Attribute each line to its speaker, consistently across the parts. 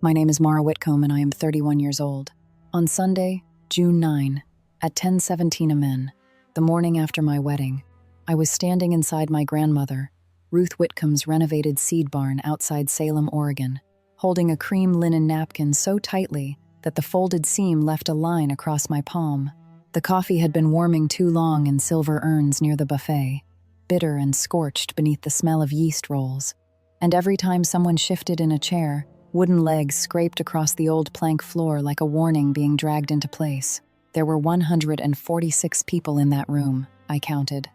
Speaker 1: My name is Mara Whitcomb and I am 31 years old. On Sunday, June 9, at 10:17 a.m., the morning after my wedding, I was standing inside my grandmother, Ruth Whitcomb's renovated seed barn outside Salem, Oregon, holding a cream linen napkin so tightly that the folded seam left a line across my palm. The coffee had been warming too long in silver urns near the buffet, bitter and scorched beneath the smell of yeast rolls. And every time someone shifted in a chair, wooden legs scraped across the old plank floor like a warning being dragged into place. There were 146 people in that room, I counted.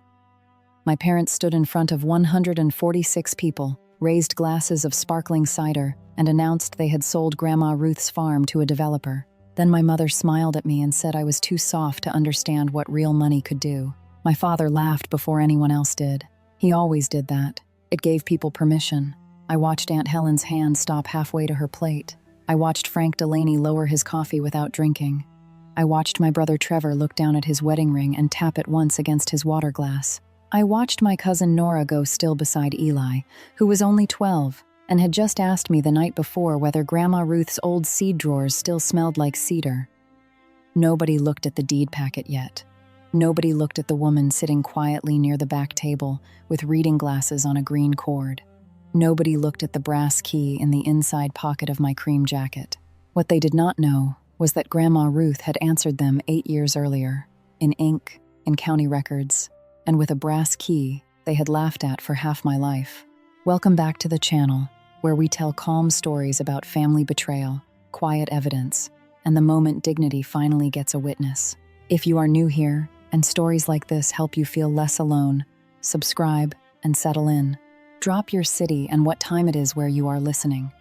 Speaker 1: My parents stood in front of 146 people, raised glasses of sparkling cider, and announced they had sold Grandma Ruth's farm to a developer. Then my mother smiled at me and said I was too soft to understand what real money could do. My father laughed before anyone else did. He always did that. It gave people permission. I watched Aunt Helen's hand stop halfway to her plate. I watched Frank Delaney lower his coffee without drinking. I watched my brother Trevor look down at his wedding ring and tap it once against his water glass. I watched my cousin Nora go still beside Eli, who was only 12, and had just asked me the night before whether Grandma Ruth's old seed drawers still smelled like cedar. Nobody looked at the deed packet yet. Nobody looked at the woman sitting quietly near the back table with reading glasses on a green cord. Nobody looked at the brass key in the inside pocket of my cream jacket. What they did not know was that Grandma Ruth had answered them 8 years earlier, in ink, in county records, and with a brass key they had laughed at for half my life. Welcome back to the channel, where we tell calm stories about family betrayal, quiet evidence, and the moment dignity finally gets a witness. If you are new here, and stories like this help you feel less alone, subscribe and settle in. Drop your city and what time it is where you are listening.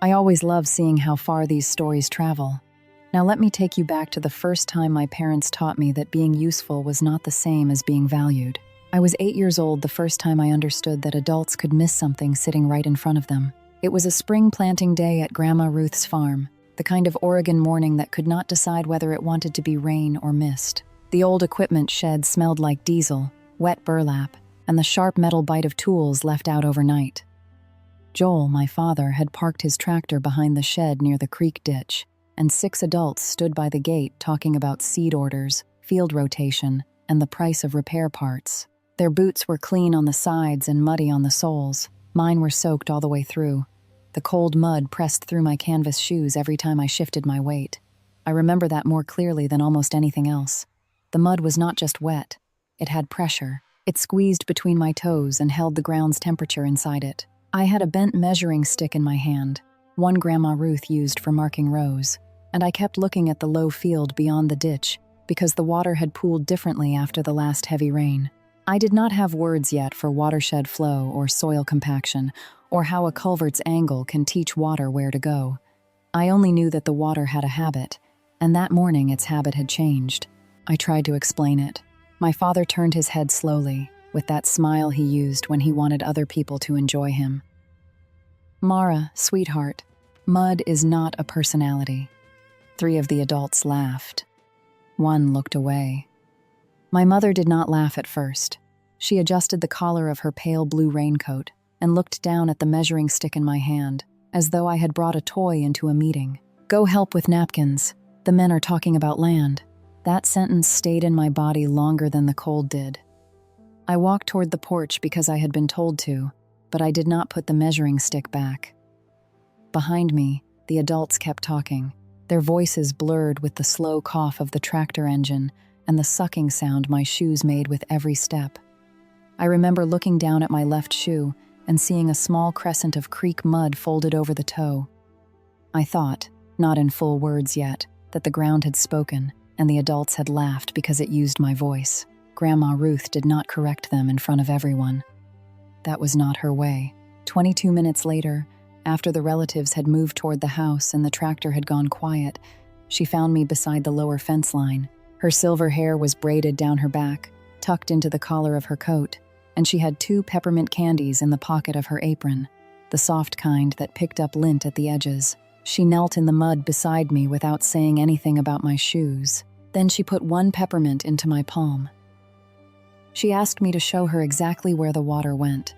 Speaker 1: I always love seeing how far these stories travel. Now let me take you back to the first time my parents taught me that being useful was not the same as being valued. I was 8 years old the first time I understood that adults could miss something sitting right in front of them. It was a spring planting day at Grandma Ruth's farm, the kind of Oregon morning that could not decide whether it wanted to be rain or mist. The old equipment shed smelled like diesel, wet burlap, and the sharp metal bite of tools left out overnight. Joel, my father, had parked his tractor behind the shed near the creek ditch, and 6 adults stood by the gate talking about seed orders, field rotation, and the price of repair parts. Their boots were clean on the sides and muddy on the soles. Mine were soaked all the way through. The cold mud pressed through my canvas shoes every time I shifted my weight. I remember that more clearly than almost anything else. The mud was not just wet. It had pressure. It squeezed between my toes and held the ground's temperature inside it. I had a bent measuring stick in my hand, one Grandma Ruth used for marking rows, and I kept looking at the low field beyond the ditch because the water had pooled differently after the last heavy rain. I did not have words yet for watershed flow or soil compaction, or how a culvert's angle can teach water where to go. I only knew that the water had a habit, and that morning its habit had changed. I tried to explain it. My father turned his head slowly, with that smile he used when he wanted other people to enjoy him. Mara, sweetheart, mud is not a personality. 3 of the adults laughed. 1 looked away. My mother did not laugh at first. She adjusted the collar of her pale blue raincoat and looked down at the measuring stick in my hand, as though I had brought a toy into a meeting. Go help with napkins. The men are talking about land. That sentence stayed in my body longer than the cold did. I walked toward the porch because I had been told to, but I did not put the measuring stick back. Behind me, the adults kept talking, their voices blurred with the slow cough of the tractor engine and the sucking sound my shoes made with every step. I remember looking down at my left shoe and seeing a small crescent of creek mud folded over the toe. I thought, not in full words yet, that the ground had spoken, and the adults had laughed because it used my voice. Grandma Ruth did not correct them in front of everyone. That was not her way. 22 minutes later, after the relatives had moved toward the house and the tractor had gone quiet, she found me beside the lower fence line. Her silver hair was braided down her back, tucked into the collar of her coat, and she had 2 peppermint candies in the pocket of her apron, the soft kind that picked up lint at the edges. She knelt in the mud beside me without saying anything about my shoes. Then she put 1 peppermint into my palm. She asked me to show her exactly where the water went.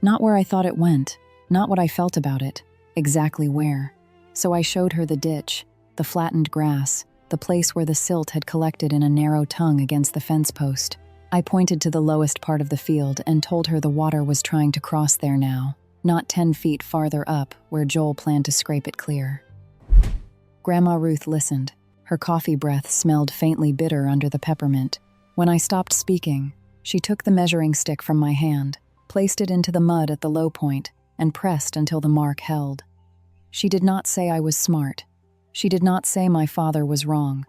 Speaker 1: Not where I thought it went, not what I felt about it, exactly where. So I showed her the ditch, the flattened grass, the place where the silt had collected in a narrow tongue against the fence post. I pointed to the lowest part of the field and told her the water was trying to cross there now, not 10 feet farther up where Joel planned to scrape it clear. Grandma Ruth listened. Her coffee breath smelled faintly bitter under the peppermint. When I stopped speaking, she took the measuring stick from my hand, placed it into the mud at the low point, and pressed until the mark held. She did not say I was smart. She did not say my father was wrong.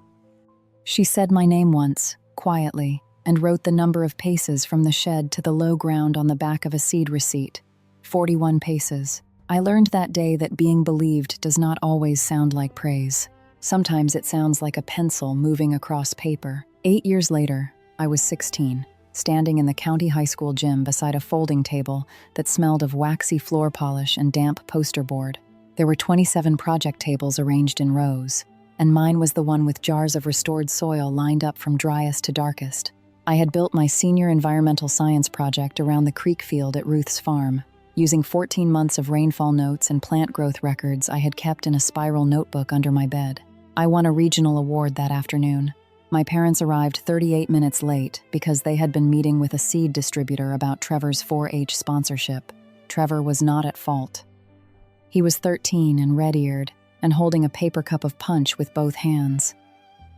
Speaker 1: She said my name once, quietly, and wrote the number of paces from the shed to the low ground on the back of a seed receipt. 41 paces. I learned that day that being believed does not always sound like praise. Sometimes it sounds like a pencil moving across paper. 8 years later, I was 16, standing in the county high school gym beside a folding table that smelled of waxy floor polish and damp poster board. There were 27 project tables arranged in rows, and mine was the one with jars of restored soil lined up from driest to darkest. I had built my senior environmental science project around the creek field at Ruth's farm, using 14 months of rainfall notes and plant growth records I had kept in a spiral notebook under my bed. I won a regional award that afternoon. My parents arrived 38 minutes late because they had been meeting with a seed distributor about Trevor's 4-H sponsorship. Trevor was not at fault. He was 13 and red-eared, and holding a paper cup of punch with both hands.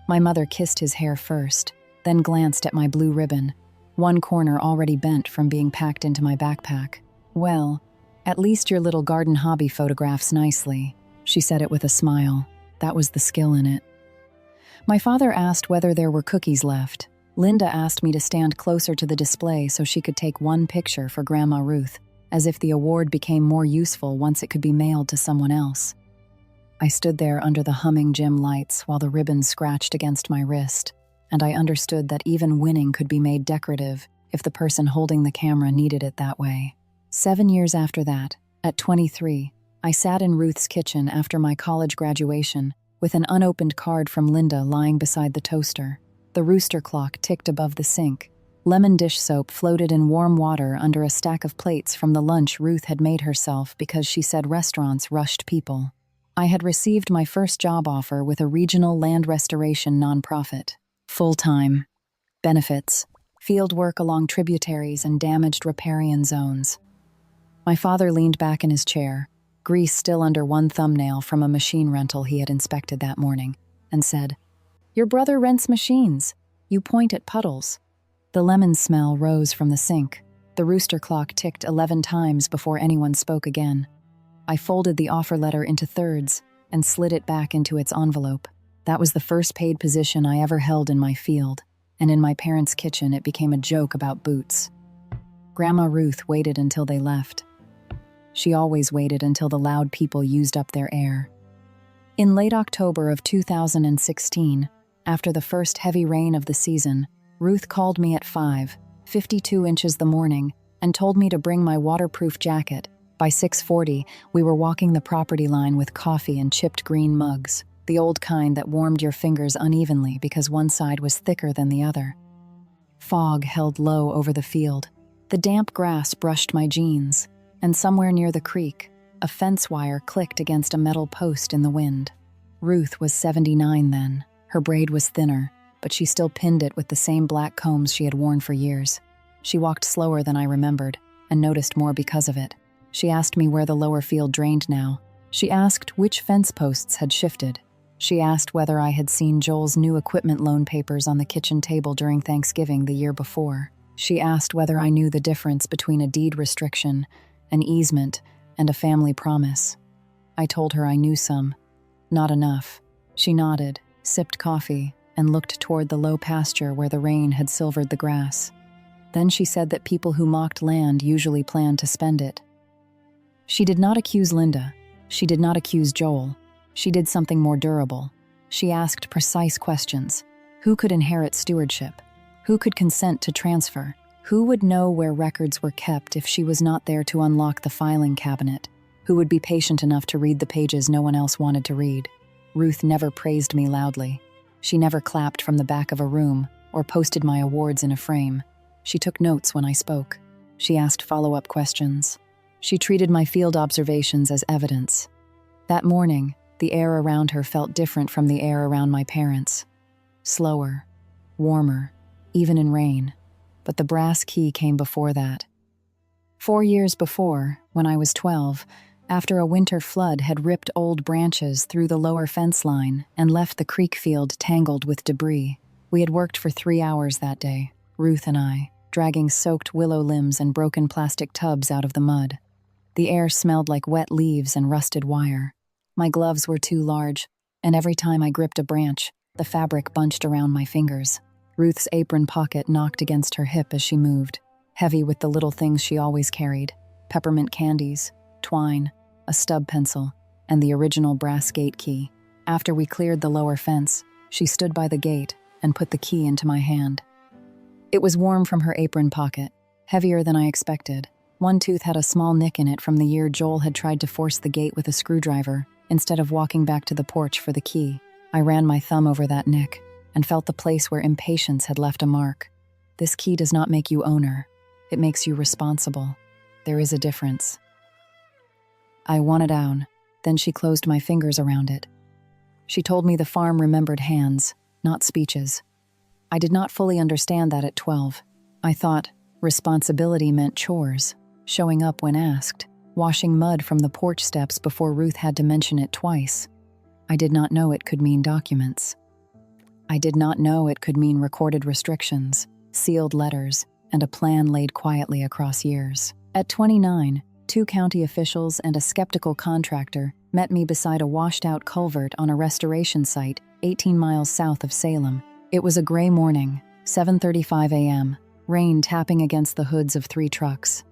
Speaker 1: My mother kissed his hair first, then glanced at my blue ribbon, one corner already bent from being packed into my backpack. "Well, at least your little garden hobby photographs nicely." She said it with a smile. That was the skill in it. My father asked whether there were cookies left. Linda asked me to stand closer to the display so she could take one picture for Grandma Ruth, as if the award became more useful once it could be mailed to someone else. I stood there under the humming gym lights while the ribbon scratched against my wrist, and I understood that even winning could be made decorative if the person holding the camera needed it that way. 7 years after that, at 23, I sat in Ruth's kitchen after my college graduation with an unopened card from Linda lying beside the toaster. The rooster clock ticked above the sink. Lemon dish soap floated in warm water under a stack of plates from the lunch Ruth had made herself because she said restaurants rushed people. I had received my first job offer with a regional land restoration nonprofit. Full-time. Benefits. Field work along tributaries and damaged riparian zones. My father leaned back in his chair, grease still under one thumbnail from a machine rental he had inspected that morning, and said, "Your brother rents machines. You point at puddles." The lemon smell rose from the sink. The rooster clock ticked 11 times before anyone spoke again. I folded the offer letter into thirds and slid it back into its envelope. That was the first paid position I ever held in my field, and in my parents' kitchen it became a joke about boots. Grandma Ruth waited until they left. She always waited until the loud people used up their air. In late October of 2016, after the first heavy rain of the season, Ruth called me at 5:52 inches the morning and told me to bring my waterproof jacket. By 6:40, we were walking the property line with coffee and chipped green mugs, the old kind that warmed your fingers unevenly because one side was thicker than the other. Fog held low over the field. The damp grass brushed my jeans, and somewhere near the creek, a fence wire clicked against a metal post in the wind. Ruth was 79 then. Her braid was thinner, but she still pinned it with the same black combs she had worn for years. She walked slower than I remembered, and noticed more because of it. She asked me where the lower field drained now. She asked which fence posts had shifted. She asked whether I had seen Joel's new equipment loan papers on the kitchen table during Thanksgiving the year before. She asked whether I knew the difference between a deed restriction, an easement, and a family promise. I told her I knew some. Not enough. She nodded, sipped coffee, and looked toward the low pasture where the rain had silvered the grass. Then she said that people who mocked land usually planned to spend it. She did not accuse Linda. She did not accuse Joel. She did something more durable. She asked precise questions. Who could inherit stewardship? Who could consent to transfer? Who would know where records were kept if she was not there to unlock the filing cabinet? Who would be patient enough to read the pages no one else wanted to read? Ruth never praised me loudly. She never clapped from the back of a room or posted my awards in a frame. She took notes when I spoke. She asked follow-up questions. She treated my field observations as evidence. That morning, The air around her felt different from the air around my parents. Slower, warmer, even in rain. But the brass key came before that. 4 years before, when I was 12, after a winter flood had ripped old branches through the lower fence line and left the creek field tangled with debris, we had worked for 3 hours that day, Ruth and I, dragging soaked willow limbs and broken plastic tubs out of the mud. The air smelled like wet leaves and rusted wire. My gloves were too large, and every time I gripped a branch, the fabric bunched around my fingers. Ruth's apron pocket knocked against her hip as she moved, heavy with the little things she always carried: peppermint candies, twine, a stub pencil, and the original brass gate key. After we cleared the lower fence, she stood by the gate and put the key into my hand. It was warm from her apron pocket, heavier than I expected. One tooth had a small nick in it from the year Joel had tried to force the gate with a screwdriver instead of walking back to the porch for the key. I ran my thumb over that nick and felt the place where impatience had left a mark. This key does not make you owner. It makes you responsible. There is a difference. I won it down. Then she closed my fingers around it. She told me the farm remembered hands, not speeches. I did not fully understand that at 12. I thought responsibility meant chores, showing up when asked, washing mud from the porch steps before Ruth had to mention it twice. I did not know it could mean documents. I did not know it could mean recorded restrictions, sealed letters, and a plan laid quietly across years. At 29, 2 county officials and a skeptical contractor met me beside a washed-out culvert on a restoration site 18 miles south of Salem. It was a gray morning, 7:35 a.m., rain tapping against the hoods of 3 trucks.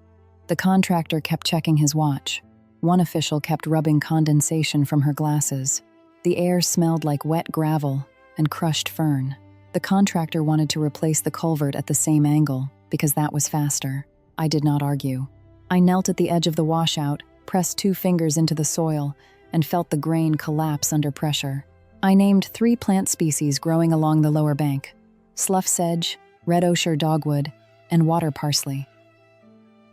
Speaker 1: The contractor kept checking his watch. One official kept rubbing condensation from her glasses. The air smelled like wet gravel and crushed fern. The contractor wanted to replace the culvert at the same angle because that was faster. I did not argue. I knelt at the edge of the washout, pressed 2 fingers into the soil, and felt the grain collapse under pressure. I named 3 plant species growing along the lower bank: slough sedge, red osier dogwood, and water parsley.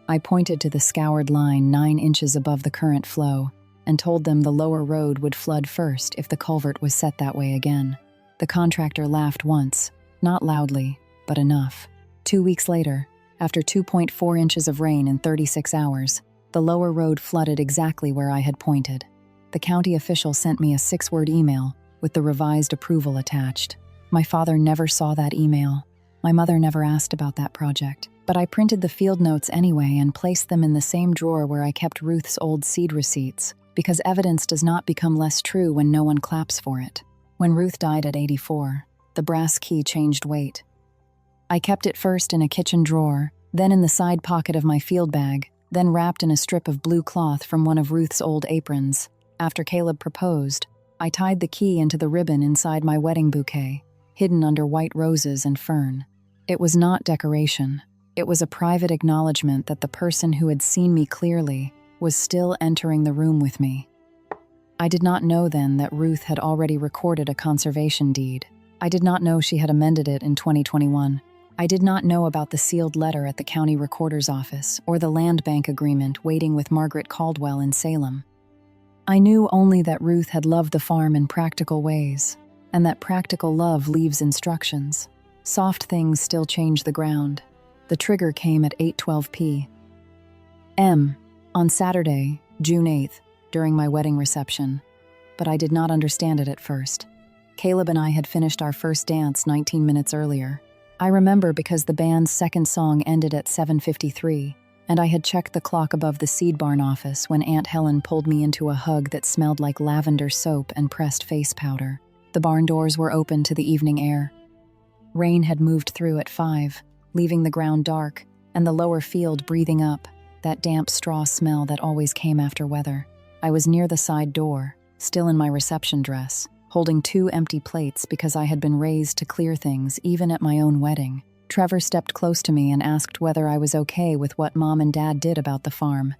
Speaker 1: I pointed to the scoured line 9 inches above the current flow and told them the lower road would flood first if the culvert was set that way again. The contractor laughed once, not loudly, but enough. 2 weeks later, after 2.4 inches of rain in 36 hours, the lower road flooded exactly where I had pointed. The county official sent me a 6-word email with the revised approval attached. My father never saw that email. My mother never asked about that project, but I printed the field notes anyway and placed them in the same drawer where I kept Ruth's old seed receipts, because evidence does not become less true when no one claps for it. When Ruth died at 84, the brass key changed weight. I kept it first in a kitchen drawer, then in the side pocket of my field bag, then wrapped in a strip of blue cloth from one of Ruth's old aprons. After Caleb proposed, I tied the key into the ribbon inside my wedding bouquet, hidden under white roses and fern. It was not decoration. It was a private acknowledgement that the person who had seen me clearly was still entering the room with me. I did not know then that Ruth had already recorded a conservation deed. I did not know she had amended it in 2021. I did not know about the sealed letter at the county recorder's office or the land bank agreement waiting with Margaret Caldwell in Salem. I knew only that Ruth had loved the farm in practical ways, and that practical love leaves instructions. Soft things still change the ground. The trigger came at 8:12 p.m. on Saturday, June 8th, during my wedding reception, but I did not understand it at first. Caleb and I had finished our first dance 19 minutes earlier. I remember because the band's second song ended at 7:53, and I had checked the clock above the seed barn office when Aunt Helen pulled me into a hug that smelled like lavender soap and pressed face powder. The barn doors were open to the evening air. Rain had moved through at 5, leaving the ground dark, and the lower field breathing up, that damp straw smell that always came after weather. I was near the side door, still in my reception dress, holding 2 empty plates because I had been raised to clear things even at my own wedding. Trevor stepped close to me and asked whether I was okay with what Mom and Dad did about the farm.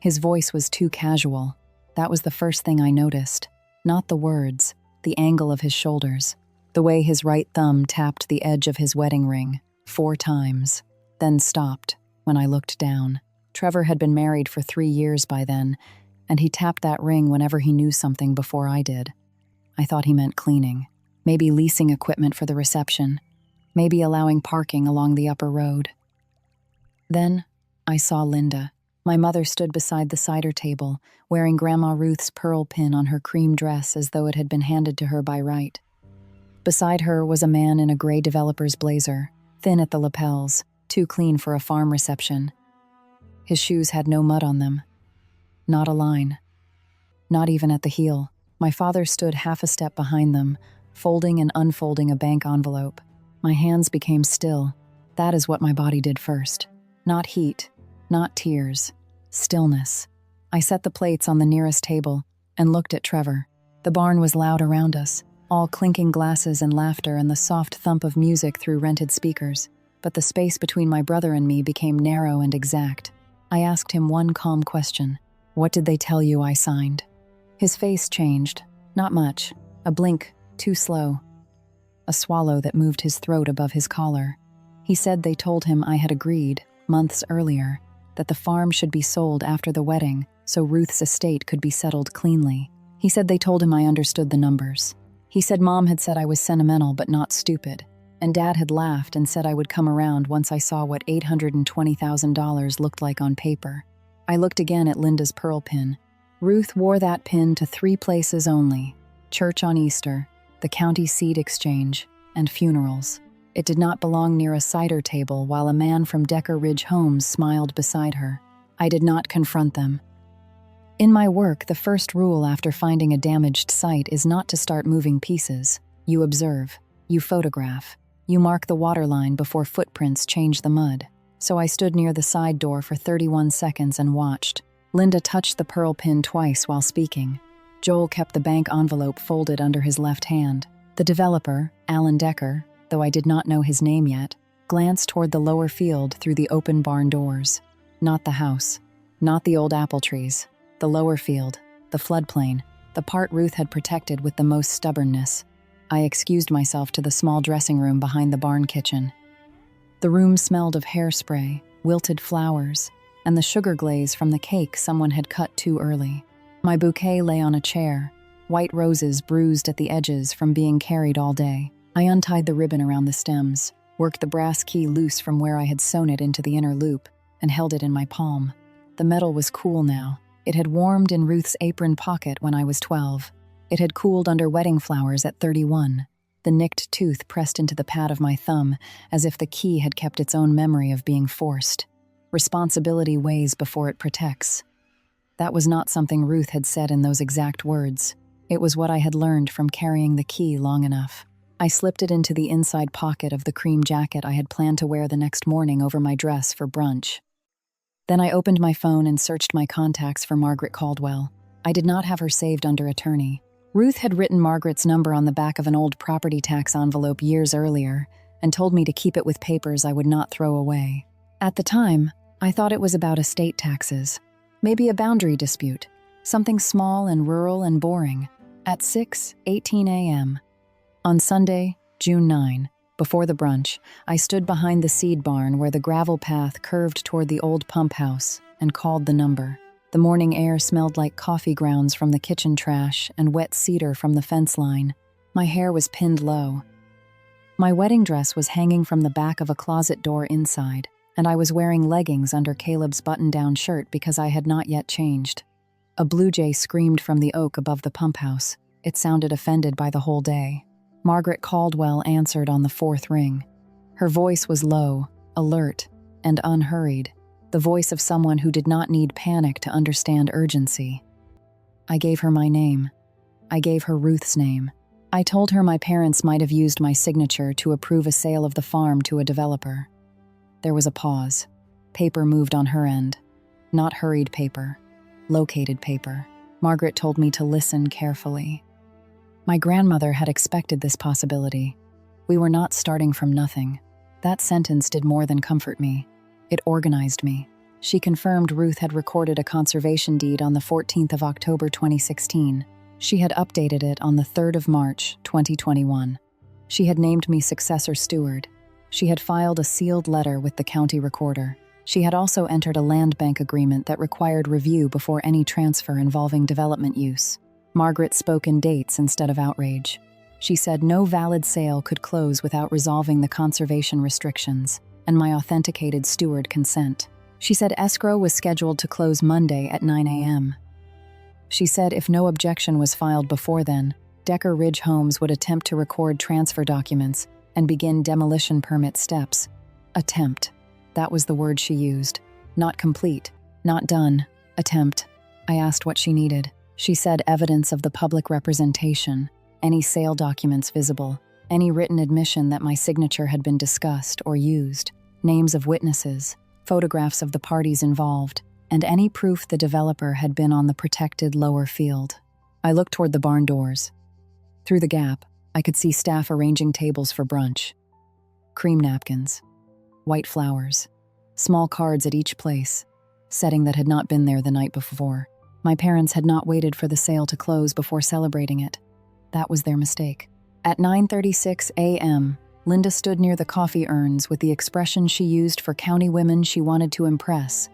Speaker 1: His voice was too casual. That was the first thing I noticed. Not the words, the angle of his shoulders, the way his right thumb tapped the edge of his wedding ring 4 times, then stopped when I looked down. Trevor had been married for 3 years by then, and he tapped that ring whenever he knew something before I did. I thought he meant cleaning, maybe leasing equipment for the reception, maybe allowing parking along the upper road. Then I saw Linda. My mother stood beside the cider table, wearing Grandma Ruth's pearl pin on her cream dress as though it had been handed to her by right. Beside her was a man in a gray developer's blazer, thin at the lapels, too clean for a farm reception. His shoes had no mud on them. Not a line. Not even at the heel. My father stood half a step behind them, folding and unfolding a bank envelope. My hands became still. That is what my body did first. Not heat, not tears. Stillness. I set the plates on the nearest table and looked at Trevor. The barn was loud around us, all clinking glasses and laughter and the soft thump of music through rented speakers. But the space between my brother and me became narrow and exact. I asked him one calm question. What did they tell you I signed? His face changed. Not much. A blink, too slow. A swallow that moved his throat above his collar. He said they told him I had agreed, months earlier, that the farm should be sold after the wedding so Ruth's estate could be settled cleanly. He said they told him I understood the numbers. He said Mom had said I was sentimental but not stupid, and Dad had laughed and said I would come around once I saw what $820,000 looked like on paper. I looked again at Linda's pearl pin. Ruth wore that pin to 3 places only: church on Easter, the county seat exchange, and funerals. It did not belong near a cider table while a man from Decker Ridge Homes smiled beside her. I did not confront them. In my work, the first rule after finding a damaged site is not to start moving pieces. You observe. You photograph. You mark the waterline before footprints change the mud. So I stood near the side door for 31 seconds and watched. Linda touched the pearl pin twice while speaking. Joel kept the bank envelope folded under his left hand. The developer, Alan Decker, though I did not know his name yet, glanced toward the lower field through the open barn doors. Not the house. Not the old apple trees. The lower field. The floodplain. The part Ruth had protected with the most stubbornness. I excused myself to the small dressing room behind the barn kitchen. The room smelled of hairspray, wilted flowers, and the sugar glaze from the cake someone had cut too early. My bouquet lay on a chair, white roses bruised at the edges from being carried all day. I untied the ribbon around the stems, worked the brass key loose from where I had sewn it into the inner loop, and held it in my palm. The metal was cool now. It had warmed in Ruth's apron pocket when I was 12. It had cooled under wedding flowers at 31. The nicked tooth pressed into the pad of my thumb, as if the key had kept its own memory of being forced. Responsibility weighs before it protects. That was not something Ruth had said in those exact words. It was what I had learned from carrying the key long enough. I slipped it into the inside pocket of the cream jacket I had planned to wear the next morning over my dress for brunch. Then I opened my phone and searched my contacts for Margaret Caldwell. I did not have her saved under attorney. Ruth had written Margaret's number on the back of an old property tax envelope years earlier and told me to keep it with papers I would not throw away. At the time, I thought it was about estate taxes, maybe a boundary dispute, something small and rural and boring. At 6:18 a.m. On Sunday, June 9, before the brunch, I stood behind the seed barn where the gravel path curved toward the old pump house and called the number. The morning air smelled like coffee grounds from the kitchen trash and wet cedar from the fence line. My hair was pinned low. My wedding dress was hanging from the back of a closet door inside, and I was wearing leggings under Caleb's button-down shirt because I had not yet changed. A blue jay screamed from the oak above the pump house. It sounded offended by the whole day. Margaret Caldwell answered on the 4th ring. Her voice was low, alert, and unhurried, the voice of someone who did not need panic to understand urgency. I gave her my name. I gave her Ruth's name. I told her my parents might have used my signature to approve a sale of the farm to a developer. There was a pause. Paper moved on her end. Not hurried paper. Located paper. Margaret told me to listen carefully. My grandmother had expected this possibility. We were not starting from nothing. That sentence did more than comfort me. It organized me. She confirmed Ruth had recorded a conservation deed on the 14th of October 2016. She had updated it on the 3rd of March 2021. She had named me successor steward. She had filed a sealed letter with the county recorder. She had also entered a land bank agreement that required review before any transfer involving development use. Margaret spoke in dates instead of outrage. She said no valid sale could close without resolving the conservation restrictions and my authenticated steward consent. She said escrow was scheduled to close Monday at 9 a.m. She said if no objection was filed before then, Decker Ridge Homes would attempt to record transfer documents and begin demolition permit steps. Attempt. That was the word she used. Not complete. Not done. Attempt. I asked what she needed. She said evidence of the public representation, any sale documents visible, any written admission that my signature had been discussed or used, names of witnesses, photographs of the parties involved, and any proof the developer had been on the protected lower field. I looked toward the barn doors. Through the gap, I could see staff arranging tables for brunch. Cream napkins, white flowers, small cards at each place, setting that had not been there the night before. My parents had not waited for the sale to close before celebrating it. That was their mistake. At 9:36 a.m., Linda stood near the coffee urns with the expression she used for county women she wanted to impress.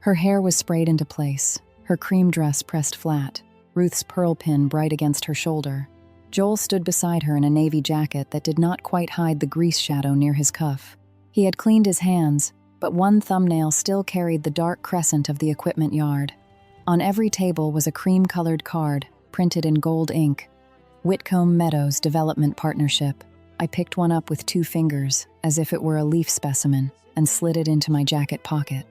Speaker 1: Her hair was sprayed into place, her cream dress pressed flat, Ruth's pearl pin bright against her shoulder. Joel stood beside her in a navy jacket that did not quite hide the grease shadow near his cuff. He had cleaned his hands, but one thumbnail still carried the dark crescent of the equipment yard. On every table was a cream-colored card, printed in gold ink. Whitcomb Meadows Development Partnership. I picked one up with 2 fingers, as if it were a leaf specimen, and slid it into my jacket pocket.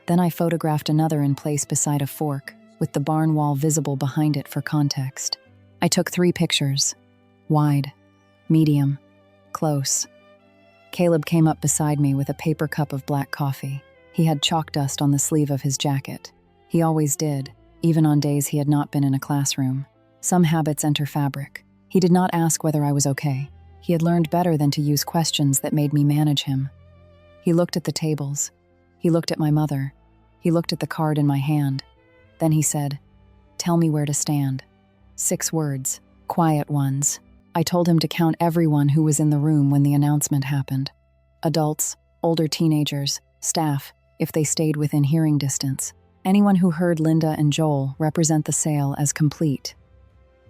Speaker 1: Then I photographed another in place beside a fork, with the barn wall visible behind it for context. I took 3 pictures. Wide, medium, close. Caleb came up beside me with a paper cup of black coffee. He had chalk dust on the sleeve of his jacket. He always did, even on days he had not been in a classroom. Some habits enter fabric. He did not ask whether I was okay. He had learned better than to use questions that made me manage him. He looked at the tables. He looked at my mother. He looked at the card in my hand. Then he said, "Tell me where to stand." 6 words, quiet ones. I told him to count everyone who was in the room when the announcement happened. Adults, older teenagers, staff, if they stayed within hearing distance. Anyone who heard Linda and Joel represent the sale as complete.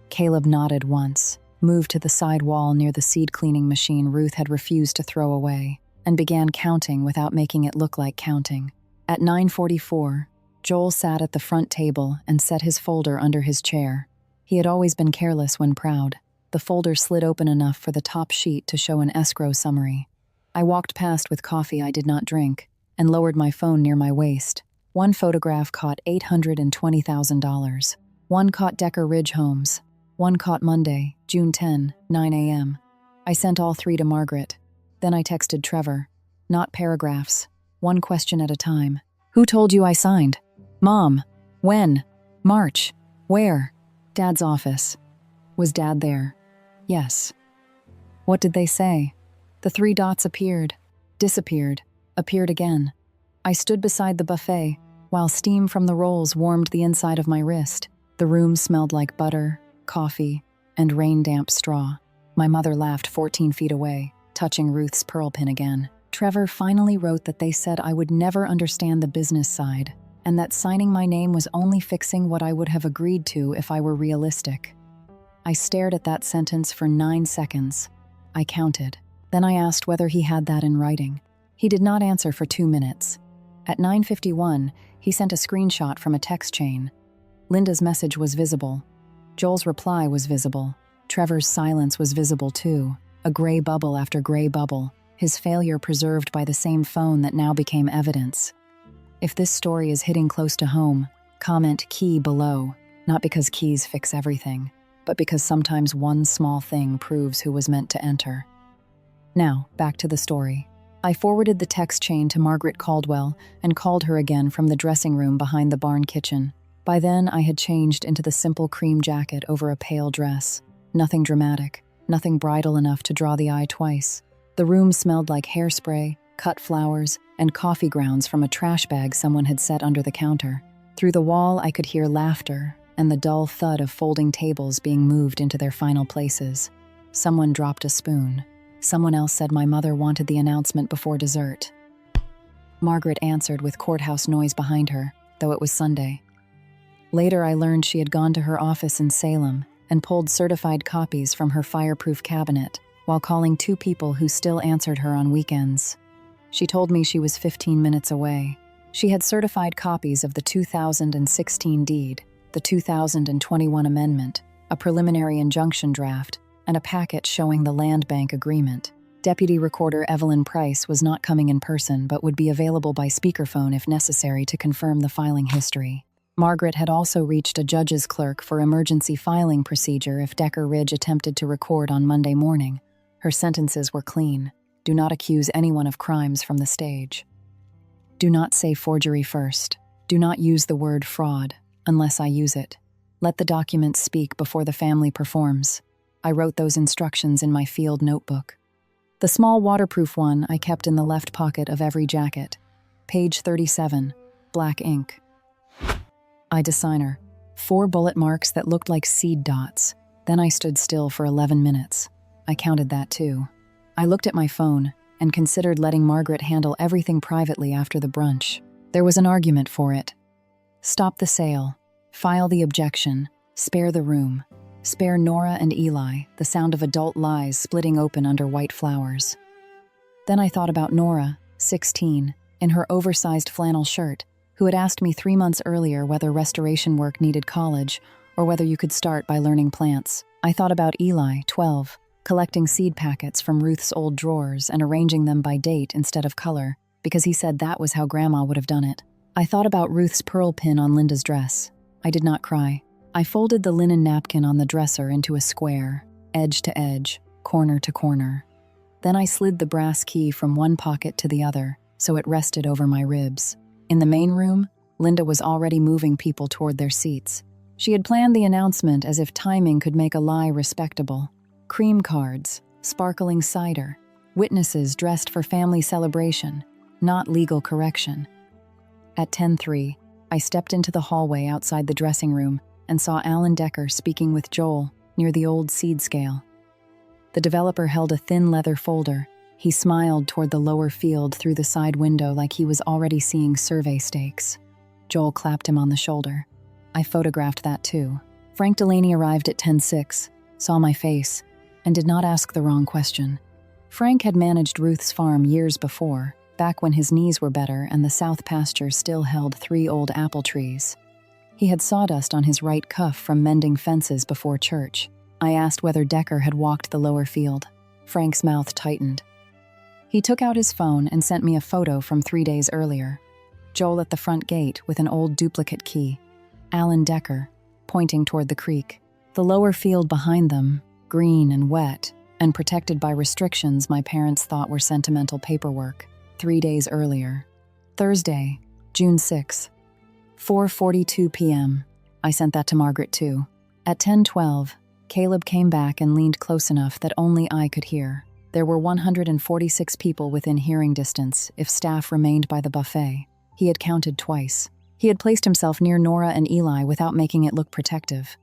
Speaker 1: Caleb nodded once, moved to the side wall near the seed cleaning machine Ruth had refused to throw away, and began counting without making it look like counting. At 9:44, Joel sat at the front table and set his folder under his chair. He had always been careless when proud. The folder slid open enough for the top sheet to show an escrow summary. I walked past with coffee I did not drink and lowered my phone near my waist. One photograph caught $820,000. One caught Decker Ridge Homes. One caught Monday, June 10, 9 a.m. I sent all 3 to Margaret. Then I texted Trevor. Not paragraphs. One question at a time. Who told you I signed? Mom. When? March. Where? Dad's office. Was Dad there? Yes. What did they say? The 3 dots appeared, disappeared, appeared again. I stood beside the buffet, while steam from the rolls warmed the inside of my wrist. The room smelled like butter, coffee, and rain-damp straw. My mother laughed 14 feet away, touching Ruth's pearl pin again. Trevor finally wrote that they said I would never understand the business side, and that signing my name was only fixing what I would have agreed to if I were realistic. I stared at that sentence for 9 seconds. I counted. Then I asked whether he had that in writing. He did not answer for 2 minutes. At 9:51, he sent a screenshot from a text chain. Linda's message was visible. Joel's reply was visible. Trevor's silence was visible too, a gray bubble after gray bubble, his failure preserved by the same phone that now became evidence. If this story is hitting close to home, comment key below, not because keys fix everything, but because sometimes one small thing proves who was meant to enter. Now, back to the story. I forwarded the text chain to Margaret Caldwell and called her again from the dressing room behind the barn kitchen. By then, I had changed into the simple cream jacket over a pale dress. Nothing dramatic, nothing bridal enough to draw the eye twice. The room smelled like hairspray, cut flowers, and coffee grounds from a trash bag someone had set under the counter. Through the wall, I could hear laughter and the dull thud of folding tables being moved into their final places. Someone dropped a spoon. Someone else said my mother wanted the announcement before dessert. Margaret answered with courthouse noise behind her, though it was Sunday. Later, I learned she had gone to her office in Salem and pulled certified copies from her fireproof cabinet while calling 2 people who still answered her on weekends. She told me she was 15 minutes away. She had certified copies of the 2016 deed, the 2021 amendment, a preliminary injunction draft, and a packet showing the land bank agreement. Deputy Recorder Evelyn Price was not coming in person but would be available by speakerphone if necessary to confirm the filing history. Margaret had also reached a judge's clerk for emergency filing procedure if Decker Ridge attempted to record on Monday morning. Her sentences were clean. Do not accuse anyone of crimes from the stage. Do not say forgery first. Do not use the word fraud, unless I use it. Let the documents speak before the family performs. I wrote those instructions in my field notebook. The small waterproof one I kept in the left pocket of every jacket. Page 37, black ink. I designer. 4 bullet marks that looked like seed dots. Then I stood still for 11 minutes. I counted that too. I looked at my phone and considered letting Margaret handle everything privately after the brunch. There was an argument for it. Stop the sale. File the objection. Spare the room. Spare Nora and Eli, the sound of adult lies splitting open under white flowers. Then I thought about Nora, 16, in her oversized flannel shirt, who had asked me 3 months earlier whether restoration work needed college or whether you could start by learning plants. I thought about Eli, 12, collecting seed packets from Ruth's old drawers and arranging them by date instead of color, because he said that was how Grandma would have done it. I thought about Ruth's pearl pin on Linda's dress. I did not cry. I folded the linen napkin on the dresser into a square, edge to edge, corner to corner. Then I slid the brass key from one pocket to the other, so it rested over my ribs. In the main room, Linda was already moving people toward their seats. She had planned the announcement as if timing could make a lie respectable. Cream cards, sparkling cider, witnesses dressed for family celebration, not legal correction. At 10:03, I stepped into the hallway outside the dressing room and saw Alan Decker speaking with Joel near the old seed scale. The developer held a thin leather folder. He smiled toward the lower field through the side window like he was already seeing survey stakes. Joel clapped him on the shoulder. I photographed that too. Frank Delaney arrived at 10:06, saw my face, and did not ask the wrong question. Frank had managed Ruth's farm years before, back when his knees were better and the south pasture still held 3 old apple trees. He had sawdust on his right cuff from mending fences before church. I asked whether Decker had walked the lower field. Frank's mouth tightened. He took out his phone and sent me a photo from 3 days earlier. Joel at the front gate with an old duplicate key. Alan Decker, pointing toward the creek. The lower field behind them, green and wet, and protected by restrictions my parents thought were sentimental paperwork. 3 days earlier. Thursday, June 6. 4:42 p.m. I sent that to Margaret too. At 10:12, Caleb came back and leaned close enough that only I could hear. There were 146 people within hearing distance if staff remained by the buffet. He had counted twice. He had placed himself near Nora and Eli without making it look protective.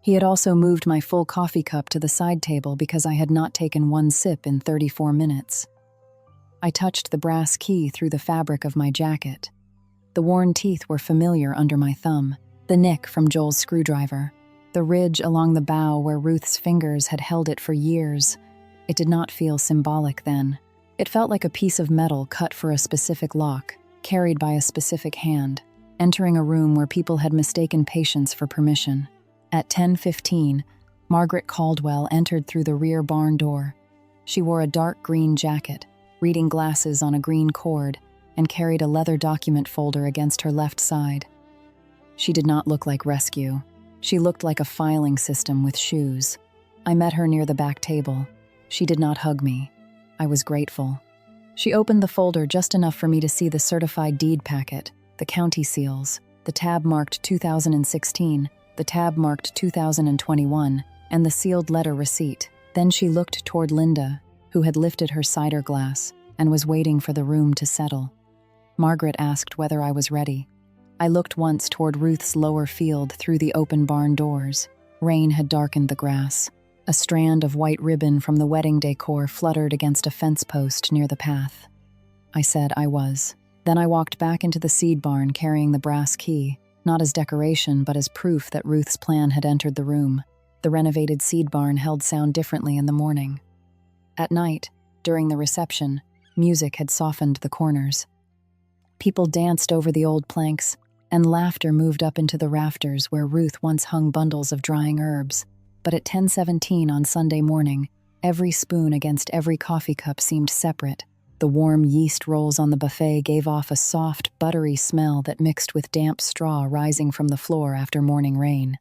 Speaker 1: He had also moved my full coffee cup to the side table because I had not taken one sip in 34 minutes. I touched the brass key through the fabric of my jacket. The worn teeth were familiar under my thumb, the nick from Joel's screwdriver, the ridge along the bow where Ruth's fingers had held it for years. It did not feel symbolic then. It felt like a piece of metal cut for a specific lock, carried by a specific hand, entering a room where people had mistaken patience for permission. At 10:15, Margaret Caldwell entered through the rear barn door. She wore a dark green jacket, reading glasses on a green cord, and carried a leather document folder against her left side. She did not look like rescue. She looked like a filing system with shoes. I met her near the back table. She did not hug me. I was grateful. She opened the folder just enough for me to see the certified deed packet, the county seals, the tab marked 2016, the tab marked 2021, and the sealed letter receipt. Then she looked toward Linda, who had lifted her cider glass and was waiting for the room to settle. Margaret asked whether I was ready. I looked once toward Ruth's lower field through the open barn doors. Rain had darkened the grass. A strand of white ribbon from the wedding decor fluttered against a fence post near the path. I said I was. Then I walked back into the seed barn carrying the brass key, not as decoration but as proof that Ruth's plan had entered the room. The renovated seed barn held sound differently in the morning. At night, during the reception, music had softened the corners. People danced over the old planks, and laughter moved up into the rafters where Ruth once hung bundles of drying herbs. But at 10:17 on Sunday morning, every spoon against every coffee cup seemed separate. The warm yeast rolls on the buffet gave off a soft, buttery smell that mixed with damp straw rising from the floor after morning rain.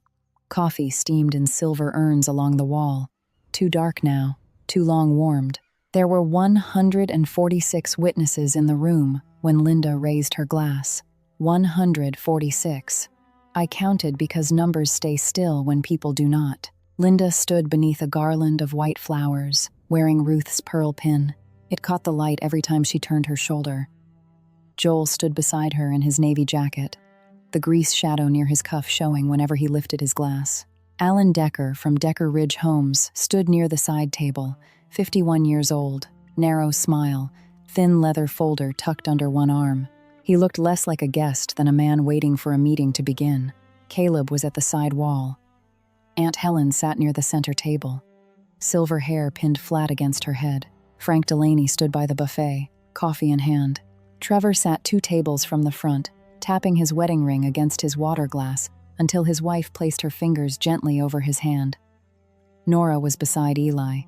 Speaker 1: Coffee steamed in silver urns along the wall, too dark now, too long warmed. There were 146 witnesses in the room when Linda raised her glass. 146. I counted because numbers stay still when people do not. Linda stood beneath a garland of white flowers, wearing Ruth's pearl pin. It caught the light every time she turned her shoulder. Joel stood beside her in his navy jacket, the grease shadow near his cuff showing whenever he lifted his glass. Alan Decker from Decker Ridge Homes stood near the side table, 51 years old, narrow smile, thin leather folder tucked under one arm. He looked less like a guest than a man waiting for a meeting to begin. Caleb was at the side wall. Aunt Helen sat near the center table, silver hair pinned flat against her head. Frank Delaney stood by the buffet, coffee in hand. Trevor sat 2 tables from the front, tapping his wedding ring against his water glass until his wife placed her fingers gently over his hand. Nora was beside Eli.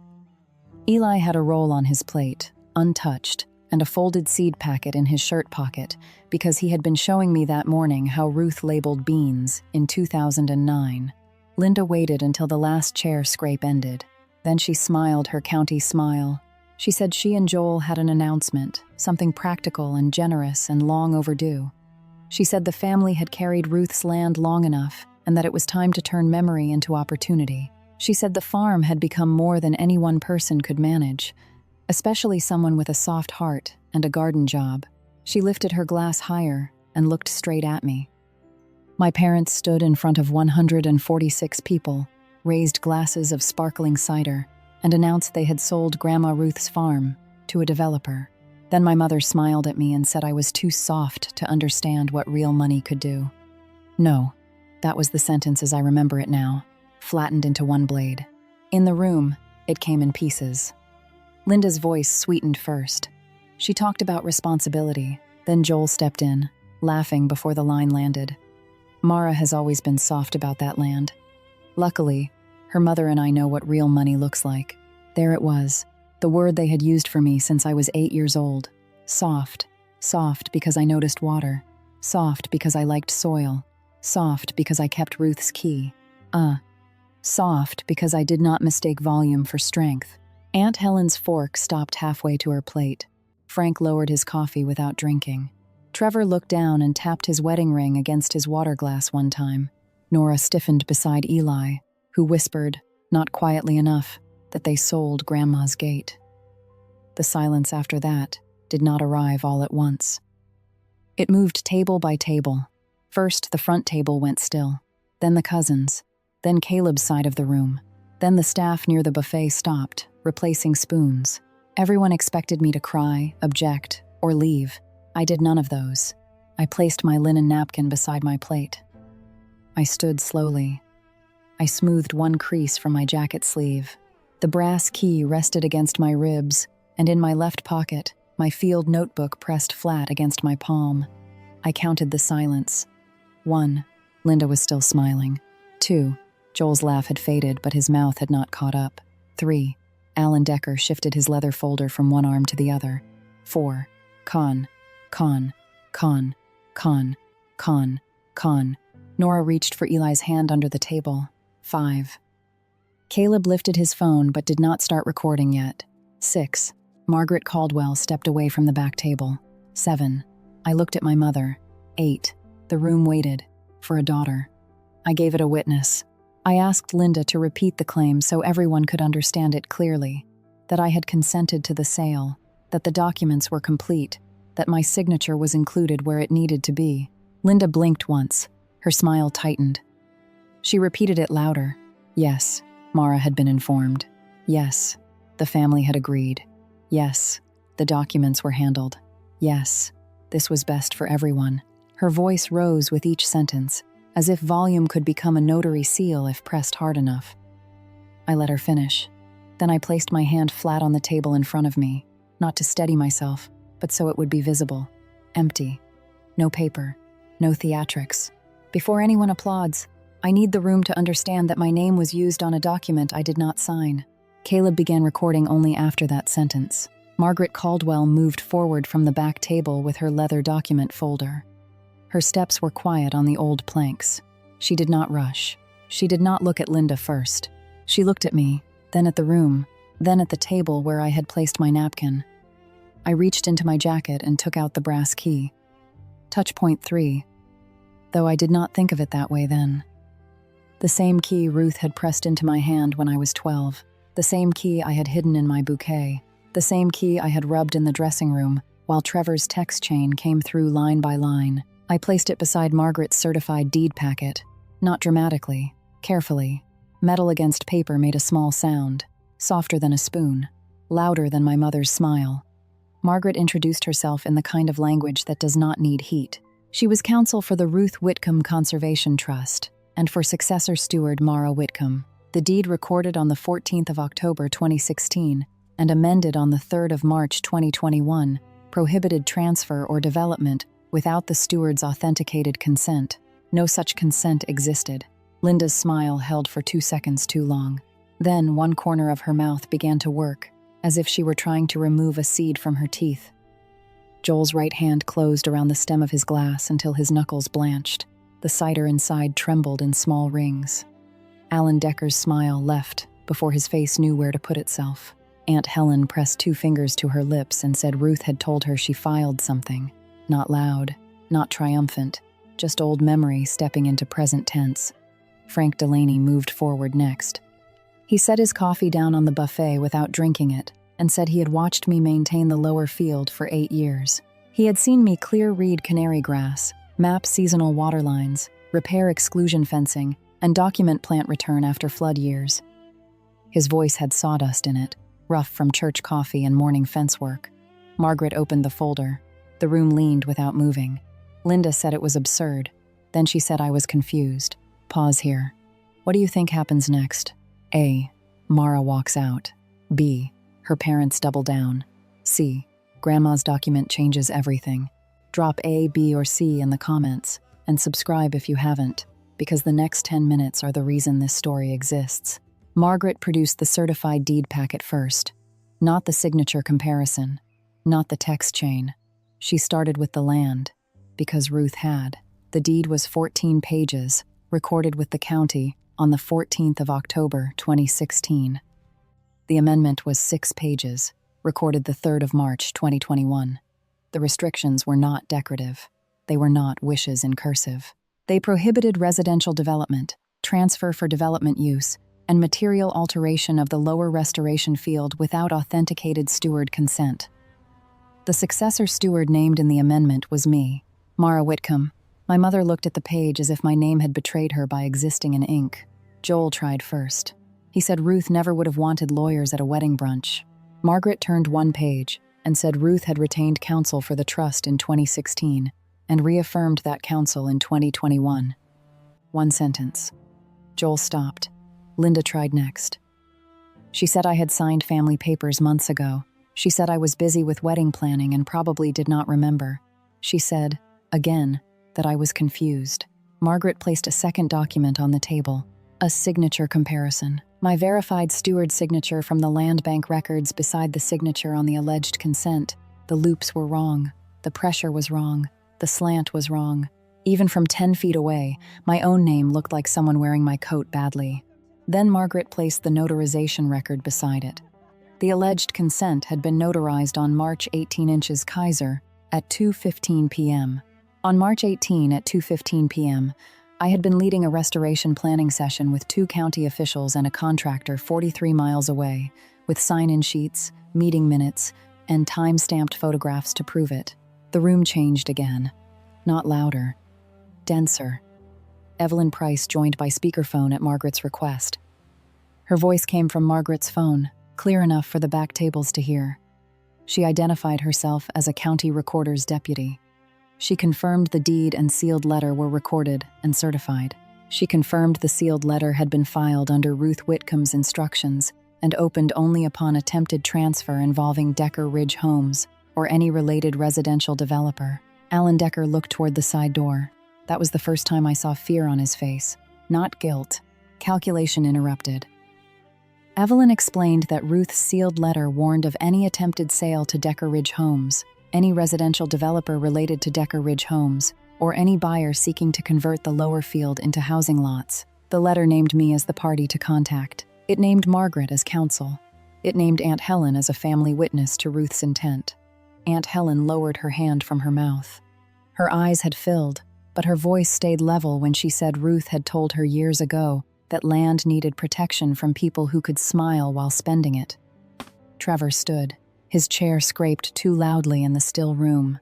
Speaker 1: Eli had a roll on his plate, untouched, and a folded seed packet in his shirt pocket because he had been showing me that morning how Ruth labeled beans in 2009. Linda waited until the last chair scrape ended. Then she smiled her county smile. She said she and Joel had an announcement, something practical and generous and long overdue. She said the family had carried Ruth's land long enough and that it was time to turn memory into opportunity. She said the farm had become more than any one person could manage, especially someone with a soft heart and a garden job. She lifted her glass higher and looked straight at me. My parents stood in front of 146 people, raised glasses of sparkling cider, and announced they had sold Grandma Ruth's farm to a developer. Then my mother smiled at me and said I was too soft to understand what real money could do. No, that was the sentence as I remember it now, flattened into one blade. In the room, it came in pieces. Linda's voice sweetened first. She talked about responsibility, then Joel stepped in, laughing before the line landed. Mara has always been soft about that land. Luckily, her mother and I know what real money looks like. There it was, the word they had used for me since I was 8 years old. Soft. Soft because I noticed water. Soft because I liked soil. Soft because I kept Ruth's key. Soft because I did not mistake volume for strength. Aunt Helen's fork stopped halfway to her plate. Frank lowered his coffee without drinking. Trevor looked down and tapped his wedding ring against his water glass one time. Nora stiffened beside Eli, who whispered, not quietly enough, that they sold Grandma's gate. The silence after that did not arrive all at once. It moved table by table. First, the front table went still, then the cousins, then Caleb's side of the room, then the staff near the buffet stopped, replacing spoons. Everyone expected me to cry, object, or leave. I did none of those. I placed my linen napkin beside my plate. I stood slowly. I smoothed one crease from my jacket sleeve. The brass key rested against my ribs, and in my left pocket, my field notebook pressed flat against my palm. I counted the silence. 1. Linda was still smiling. 2. Joel's laugh had faded, but his mouth had not caught up. 3. Alan Decker shifted his leather folder from one arm to the other. 4. Con. Nora reached for Eli's hand under the table. 5. Caleb lifted his phone but did not start recording yet. 6. Margaret Caldwell stepped away from the back table. 7. I looked at my mother. 8. The room waited for a daughter. I gave it a witness. I asked Linda to repeat the claim so everyone could understand it clearly, that I had consented to the sale, that the documents were complete, that my signature was included where it needed to be. Linda blinked once. Her smile tightened. She repeated it louder. Yes, Mara had been informed. Yes, the family had agreed. Yes, the documents were handled. Yes, the This was best for everyone. Her voice rose with each sentence, as if volume could become a notary seal if pressed hard enough. I let her finish. Then I placed my hand flat on the table in front of me, not to steady myself, but so it would be visible. Empty. No paper. No theatrics. Before anyone applauds, I need the room to understand that my name was used on a document I did not sign. Caleb began recording only after that sentence. Margaret Caldwell moved forward from the back table with her leather document folder. Her steps were quiet on the old planks. She did not rush. She did not look at Linda first. She looked at me, then at the room, then at the table where I had placed my napkin. I reached into my jacket and took out the brass key. Touch point 3. Though I did not think of it that way then. The same key Ruth had pressed into my hand when I was 12. The same key I had hidden in my bouquet. The same key I had rubbed in the dressing room while Trevor's text chain came through line by line. I placed it beside Margaret's certified deed packet. Not dramatically, carefully. Metal against paper made a small sound, softer than a spoon, louder than my mother's smile. Margaret introduced herself in the kind of language that does not need heat. She was counsel for the Ruth Whitcomb Conservation Trust and for successor steward Mara Whitcomb. The deed recorded on the 14th of October 2016 and amended on the 3rd of March 2021 prohibited transfer or development without the steward's authenticated consent. No such consent existed. Linda's smile held for 2 seconds too long. Then one corner of her mouth began to work, as if she were trying to remove a seed from her teeth. Joel's right hand closed around the stem of his glass until his knuckles blanched. The cider inside trembled in small rings. Alan Decker's smile left before his face knew where to put itself. Aunt Helen pressed 2 fingers to her lips and said Ruth had told her she filed something. Not loud, not triumphant, just old memory stepping into present tense. Frank Delaney moved forward next. He set his coffee down on the buffet without drinking it and said he had watched me maintain the lower field for 8 years. He had seen me clear reed canary grass, map seasonal water lines, repair exclusion fencing, and document plant return after flood years. His voice had sawdust in it, rough from church coffee and morning fence work. Margaret opened the folder. The room leaned without moving. Linda said it was absurd. Then she said I was confused. Pause here. What do you think happens next? A. Mara walks out. B. Her parents double down. C. Grandma's document changes everything. Drop A, B, or C in the comments, and subscribe if you haven't, because the next 10 minutes are the reason this story exists. Margaret produced the certified deed packet first, not the signature comparison, not the text chain. She started with the land, because Ruth had. The deed was 14 pages, recorded with the county on the 14th of October, 2016. The amendment was 6 pages, recorded the 3rd of March, 2021. The restrictions were not decorative. They were not wishes in cursive. They prohibited residential development, transfer for development use, and material alteration of the lower restoration field without authenticated steward consent. The successor steward named in the amendment was me, Mara Whitcomb. My mother looked at the page as if my name had betrayed her by existing in ink. Joel tried first. He said Ruth never would have wanted lawyers at a wedding brunch. Margaret turned 1 page and said Ruth had retained counsel for the trust in 2016 and reaffirmed that counsel in 2021. 1 sentence. Joel stopped. Linda tried next. She said I had signed family papers months ago. She said I was busy with wedding planning and probably did not remember. She said, again, that I was confused. Margaret placed a second document on the table, a signature comparison. My verified steward signature from the land bank records beside the signature on the alleged consent. The loops were wrong. The pressure was wrong. The slant was wrong. Even from 10 feet away, my own name looked like someone wearing my coat badly. Then Margaret placed the notarization record beside it. The alleged consent had been notarized on March 18 inches Kaiser at 2:15 p.m. On March 18 at 2:15 p.m., I had been leading a restoration planning session with 2 county officials and a contractor 43 miles away, with sign-in sheets, meeting minutes, and time-stamped photographs to prove it. The room changed again. Not louder. Denser. Evelyn Price joined by speakerphone at Margaret's request. Her voice came from Margaret's phone, clear enough for the back tables to hear. She identified herself as a county recorder's deputy. She confirmed the deed and sealed letter were recorded and certified. She confirmed the sealed letter had been filed under Ruth Whitcomb's instructions and opened only upon attempted transfer involving Decker Ridge Homes or any related residential developer. Alan Decker looked toward the side door. That was the first time I saw fear on his face, not guilt. Calculation interrupted. Evelyn explained that Ruth's sealed letter warned of any attempted sale to Decker Ridge Homes, any residential developer related to Decker Ridge Homes, or any buyer seeking to convert the lower field into housing lots. The letter named me as the party to contact. It named Margaret as counsel. It named Aunt Helen as a family witness to Ruth's intent. Aunt Helen lowered her hand from her mouth. Her eyes had filled, but her voice stayed level when she said Ruth had told her years ago that land needed protection from people who could smile while spending it. Trevor stood. His chair scraped too loudly in the still room.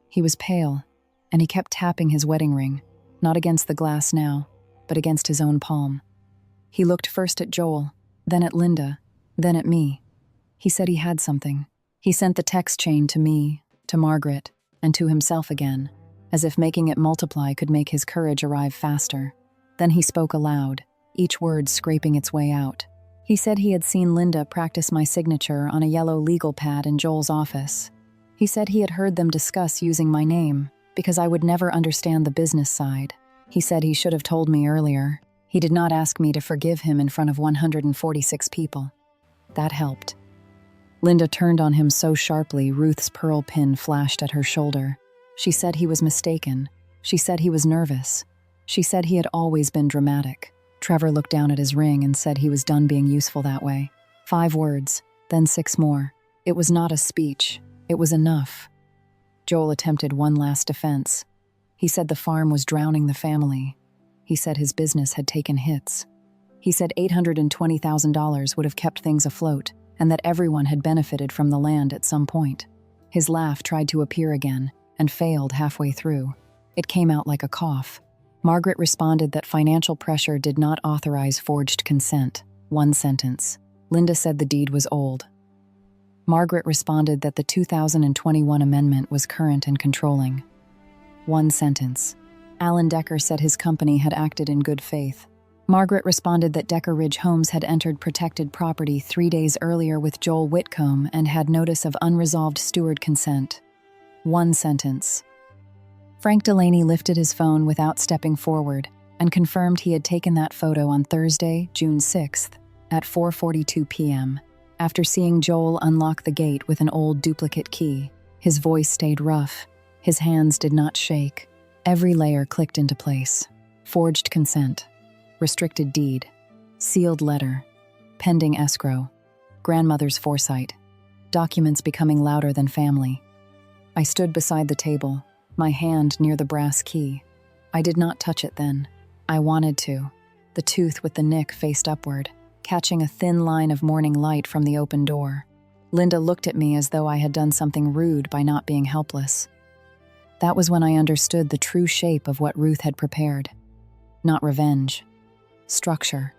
Speaker 1: He was pale, and he kept tapping his wedding ring, not against the glass now, but against his own palm. He looked first at Joel, then at Linda, then at me. He said he had something. He sent the text chain to me, to Margaret, and to himself again, as if making it multiply could make his courage arrive faster. Then he spoke aloud, each word scraping its way out. He said he had seen Linda practice my signature on a yellow legal pad in Joel's office. He said he had heard them discuss using my name, because I would never understand the business side. He said he should have told me earlier. He did not ask me to forgive him in front of 146 people. That helped. Linda turned on him so sharply Ruth's pearl pin flashed at her shoulder. She said he was mistaken. She said he was nervous. She said he had always been dramatic. Trevor looked down at his ring and said he was done being useful that way. 5 words, then 6 more. It was not a speech. It was enough. Joel attempted one last defense. He said the farm was drowning the family. He said his business had taken hits. He said $820,000 would have kept things afloat, and that everyone had benefited from the land at some point. His laugh tried to appear again, and failed halfway through. It came out like a cough. Margaret responded that financial pressure did not authorize forged consent. 1 sentence. Linda said the deed was old. Margaret responded that the 2021 amendment was current and controlling. 1 sentence. Alan Decker said his company had acted in good faith. Margaret responded that Decker Ridge Homes had entered protected property 3 days earlier with Joel Whitcomb and had notice of unresolved steward consent. 1 sentence. Frank Delaney lifted his phone without stepping forward and confirmed he had taken that photo on Thursday, June 6th, at 4:42 p.m. After seeing Joel unlock the gate with an old duplicate key. His voice stayed rough. His hands did not shake. Every layer clicked into place. Forged consent. Restricted deed. Sealed letter. Pending escrow. Grandmother's foresight. Documents becoming louder than family. I stood beside the table, my hand near the brass key. I did not touch it then. I wanted to. The tooth with the nick faced upward, catching a thin line of morning light from the open door. Linda looked at me as though I had done something rude by not being helpless. That was when I understood the true shape of what Ruth had prepared. Not revenge. Structure.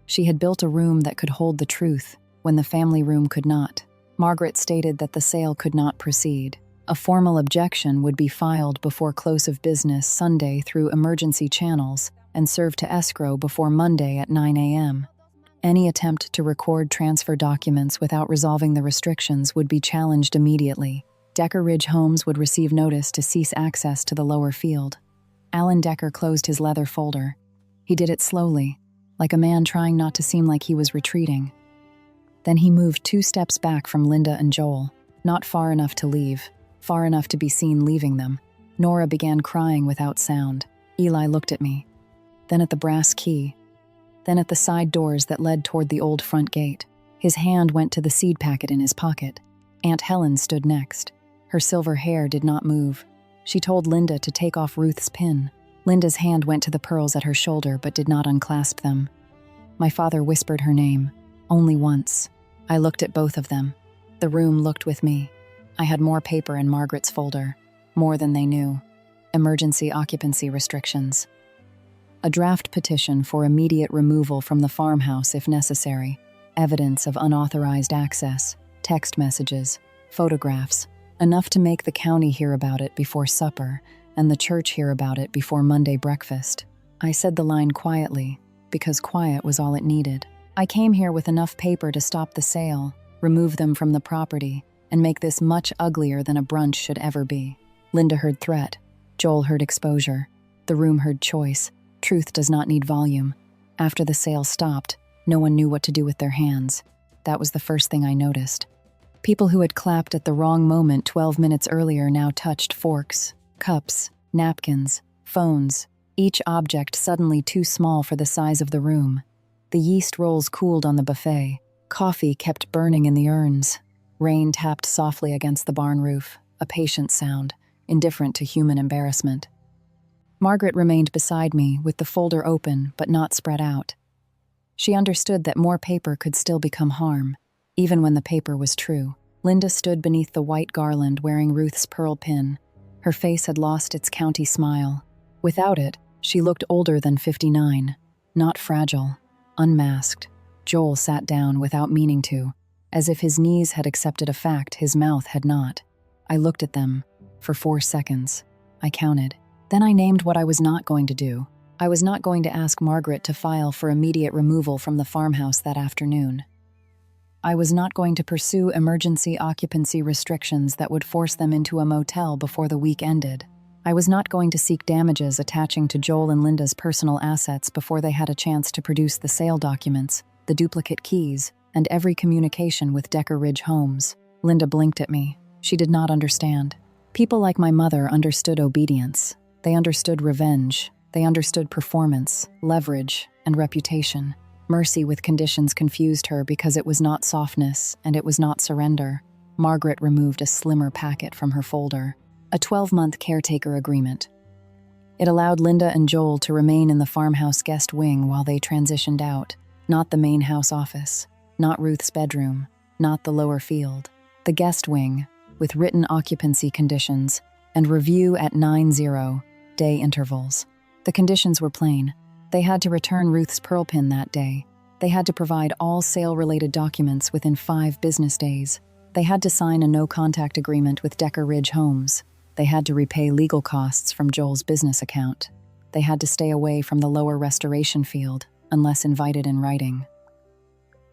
Speaker 1: She had built a room that could hold the truth when the family room could not. Margaret stated that the sale could not proceed. A formal objection would be filed before close of business Sunday through emergency channels and served to escrow before Monday at 9 a.m. Any attempt to record transfer documents without resolving the restrictions would be challenged immediately. Decker Ridge Homes would receive notice to cease access to the lower field. Alan Decker closed his leather folder. He did it slowly, like a man trying not to seem like he was retreating. Then he moved 2 steps back from Linda and Joel, not far enough to leave, far enough to be seen leaving them. Nora began crying without sound. Eli looked at me, then at the brass key, then at the side doors that led toward the old front gate. His hand went to the seed packet in his pocket. Aunt Helen stood next. Her silver hair did not move. She told Linda to take off Ruth's pin. Linda's hand went to the pearls at her shoulder but did not unclasp them. My father whispered her name, only once. I looked at both of them. The room looked with me. I had more paper in Margaret's folder, more than they knew. Emergency occupancy restrictions. A draft petition for immediate removal from the farmhouse if necessary. Evidence of unauthorized access, text messages, photographs, Enough to make the county hear about it before supper, and the church hear about it before Monday breakfast. I said the line quietly, because quiet was all it needed. I came here with enough paper to stop the sale, remove them from the property, and make this much uglier than a brunch should ever be. Linda heard threat. Joel heard exposure. The room heard choice. Truth does not need volume. After the sale stopped, no one knew what to do with their hands. That was the first thing I noticed. People who had clapped at the wrong moment 12 minutes earlier now touched forks, cups, napkins, phones, each object suddenly too small for the size of the room. The yeast rolls cooled on the buffet. Coffee kept burning in the urns. Rain tapped softly against the barn roof, a patient sound, indifferent to human embarrassment. Margaret remained beside me, with the folder open but not spread out. She understood that more paper could still become harm, even when the paper was true. Linda stood beneath the white garland wearing Ruth's pearl pin. Her face had lost its county smile. Without it, she looked older than 59, not fragile, unmasked. Joel sat down without meaning to, as if his knees had accepted a fact his mouth had not. I looked at them for 4 seconds. I counted. Then I named what I was not going to do. I was not going to ask Margaret to file for immediate removal from the farmhouse that afternoon. I was not going to pursue emergency occupancy restrictions that would force them into a motel before the week ended. I was not going to seek damages attaching to Joel and Linda's personal assets before they had a chance to produce the sale documents, the duplicate keys, and every communication with Decker Ridge Homes. Linda blinked at me. She did not understand. People like my mother understood obedience. They understood revenge. They understood performance, leverage, and reputation. Mercy with conditions confused her because it was not softness and it was not surrender. Margaret removed a slimmer packet from her folder. A 12-month caretaker agreement. It allowed Linda and Joel to remain in the farmhouse guest wing while they transitioned out, not the main house office, not Ruth's bedroom, not the lower field. The guest wing, with written occupancy conditions, and review at 90-day intervals. The conditions were plain. They had to return Ruth's pearl pin that day. They had to provide all sale-related documents within 5 business days. They had to sign a no-contact agreement with Decker Ridge Homes. They had to repay legal costs from Joel's business account. They had to stay away from the lower restoration field, unless invited in writing.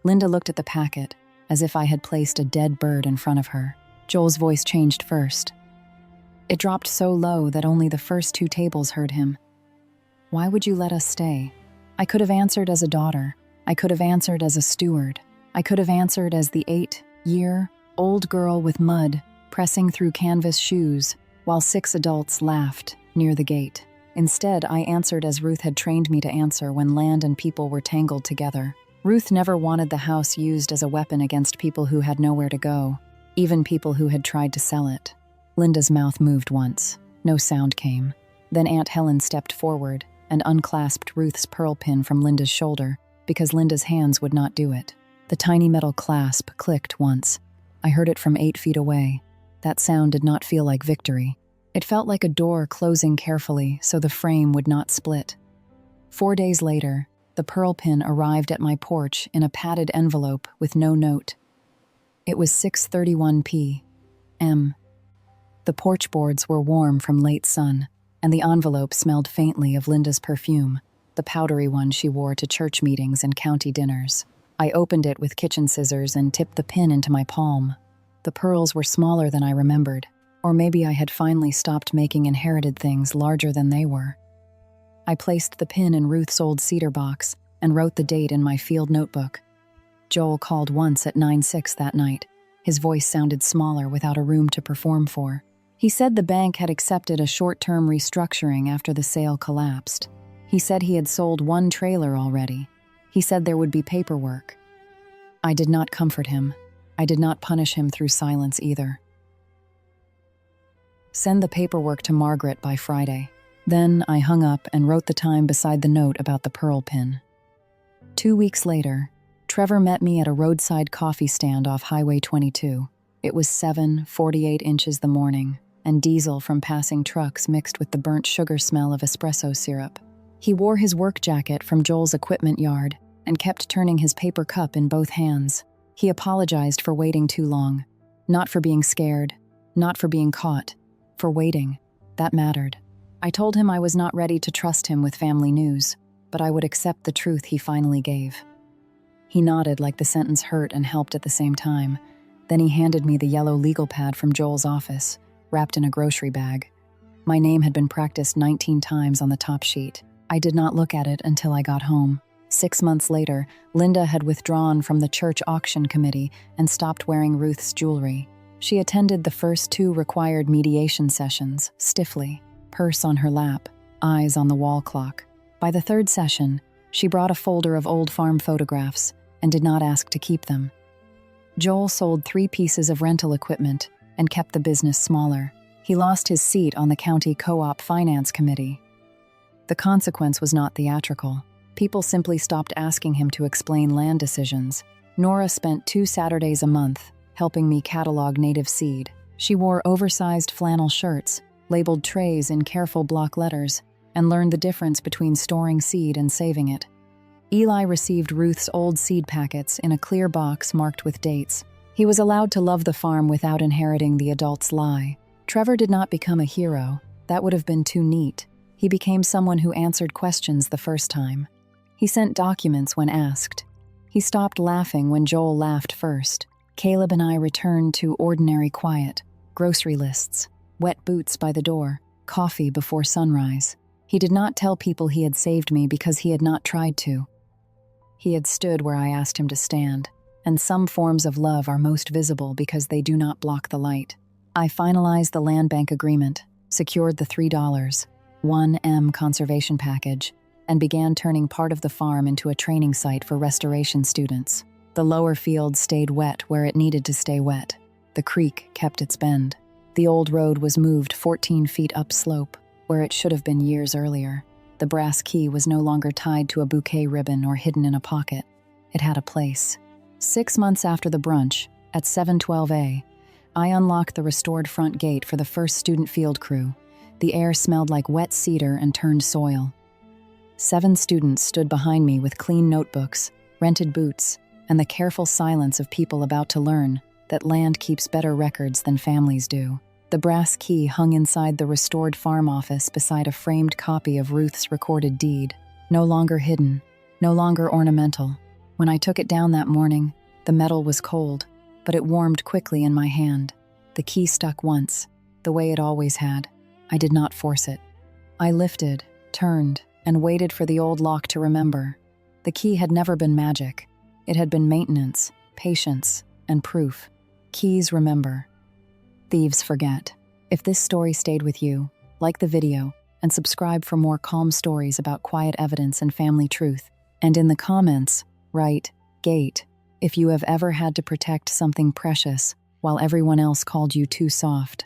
Speaker 1: Linda looked at the packet, as if I had placed a dead bird in front of her. Joel's voice changed first. It dropped so low that only the first 2 tables heard him. Why would you let us stay? I could have answered as a daughter. I could have answered as a steward. I could have answered as the 8-year-old girl with mud pressing through canvas shoes, while 6 adults laughed near the gate. Instead, I answered as Ruth had trained me to answer when land and people were tangled together. Ruth never wanted the house used as a weapon against people who had nowhere to go, even people who had tried to sell it. Linda's mouth moved once. No sound came. Then Aunt Helen stepped forward and unclasped Ruth's pearl pin from Linda's shoulder because Linda's hands would not do it. The tiny metal clasp clicked once. I heard it from 8 feet away. That sound did not feel like victory. It felt like a door closing carefully so the frame would not split. 4 days later, the pearl pin arrived at my porch in a padded envelope with no note. It was 6:31 p.m. The porch boards were warm from late sun, and the envelope smelled faintly of Linda's perfume, the powdery one she wore to church meetings and county dinners. I opened it with kitchen scissors and tipped the pin into my palm. The pearls were smaller than I remembered, or maybe I had finally stopped making inherited things larger than they were. I placed the pin in Ruth's old cedar box and wrote the date in my field notebook. Joel called once at 9:06 that night. His voice sounded smaller without a room to perform for. He said the bank had accepted a short-term restructuring after the sale collapsed. He said he had sold 1 trailer already. He said there would be paperwork. I did not comfort him. I did not punish him through silence either. Send the paperwork to Margaret by Friday. Then I hung up and wrote the time beside the note about the pearl pin. 2 weeks later, Trevor met me at a roadside coffee stand off Highway 22. It was 7:48 inches the morning, and diesel from passing trucks mixed with the burnt sugar smell of espresso syrup. He wore his work jacket from Joel's equipment yard and kept turning his paper cup in both hands. He apologized for waiting too long, not for being scared, Not for being caught, for waiting. That mattered. I told him I was not ready to trust him with family news, but I would accept the truth he finally gave. He nodded like the sentence hurt and helped at the same time. Then he handed me the yellow legal pad from Joel's office, wrapped in a grocery bag. My name had been practiced 19 times on the top sheet. I did not look at it until I got home. 6 months later, Linda had withdrawn from the church auction committee and stopped wearing Ruth's jewelry. She attended the first 2 required mediation sessions, stiffly, purse on her lap, eyes on the wall clock. By the 3rd session, she brought a folder of old farm photographs and did not ask to keep them. Joel sold 3 pieces of rental equipment and kept the business smaller. He lost his seat on the county co-op finance committee. The consequence was not theatrical. People simply stopped asking him to explain land decisions. Nora spent 2 Saturdays a month helping me catalog native seed. She wore oversized flannel shirts, labeled trays in careful block letters, and learned the difference between storing seed and saving it. Eli received Ruth's old seed packets in a clear box marked with dates. He was allowed to love the farm without inheriting the adult's lie. Trevor did not become a hero. That would have been too neat. He became someone who answered questions the first time. He sent documents when asked. He stopped laughing when Joel laughed first. Caleb and I returned to ordinary quiet, grocery lists, wet boots by the door, coffee before sunrise. He did not tell people he had saved me because he had not tried to. He had stood where I asked him to stand, and some forms of love are most visible because they do not block the light. I finalized the land bank agreement, secured the $3, 1M conservation package, and began turning part of the farm into a training site for restoration students. The lower field stayed wet where it needed to stay wet. The creek kept its bend. The old road was moved 14 feet upslope, where it should have been years earlier. The brass key was no longer tied to a bouquet ribbon or hidden in a pocket. It had a place. 6 months after the brunch, at 7:12 I unlocked the restored front gate for the first student field crew. The air smelled like wet cedar and turned soil. 7 students stood behind me with clean notebooks, rented boots, and the careful silence of people about to learn that land keeps better records than families do. The brass key hung inside the restored farm office beside a framed copy of Ruth's recorded deed. No longer hidden, no longer ornamental. When I took it down that morning, the metal was cold, but it warmed quickly in my hand. The key stuck once, the way it always had. I did not force it. I lifted, turned, and waited for the old lock to remember. The key had never been magic. It had been maintenance, patience, and proof. Keys remember. Thieves forget. If this story stayed with you, like the video and subscribe for more calm stories about quiet evidence and family truth. And in the comments, write, "Gate," if you have ever had to protect something precious while everyone else called you too soft.